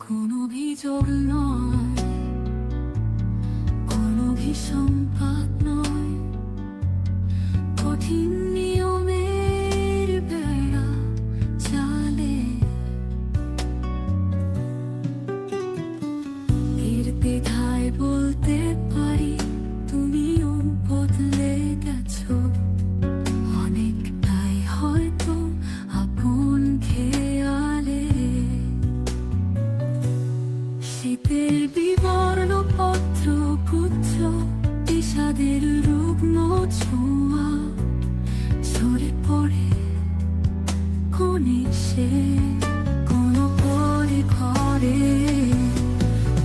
কোনো অভিযোগ নয়, কোনো অভিসম্পাত নয়, কঠিন নিয়মের বেড়া চালে। এর দ্বিধায় বলতে পারি তুমিও বদলে গেছো অনেকটাই, হয়তো আপন খেয়ালে। শীতের বিবর্ণ পত্র গুচ্ছ, বিষাদের রুগ্ন ছোঁয়া ঝরে পড়ে কোণে সে, কোনো পরে ঘরে।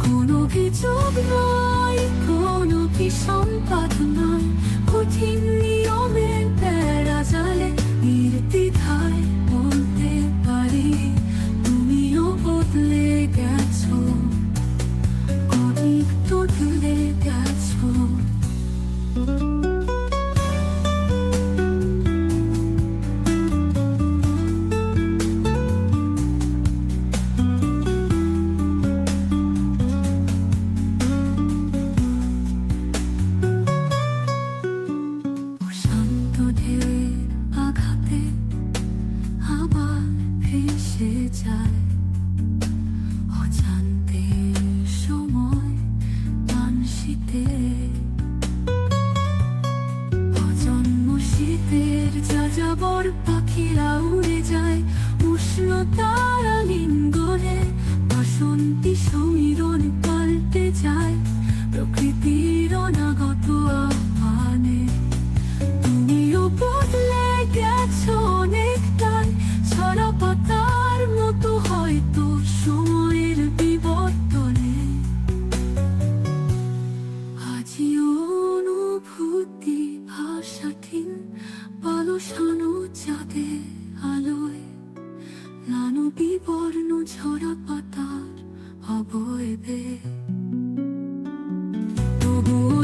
কোনো অভিযোগ নয়, কোনো অভিসম্পাত নয়, কঠিন নিয়মের বেড়া জালে। নির্দ্বিধায় বলতে পারি তুমিও বদলে গেছো, অনেক বদলে গেছো। শান্ত ঢেউয়ের আঘাতে আবার ভেসে যায় অজান্তে সময় শীতে। অজন্ম শীতের যাযাবর পাখিরা উড়ে যায় উষ্ণতার আলিঙ্গনে। বাসন্তী সমীরণ পাল্টে যায় প্রকৃতির অনাগত আহ্বানে। তুমিও বদলে গেছো অনেকটাই, ছড়া পাতার মতো হয়তো সময়ের বিবর্তনে। আজিও অনুভূতি ভাষাহীন, বালসানো চাঁদের আলোয়, নানু বিবর্ণ ঝরা পাতার অবয়বে। তবুও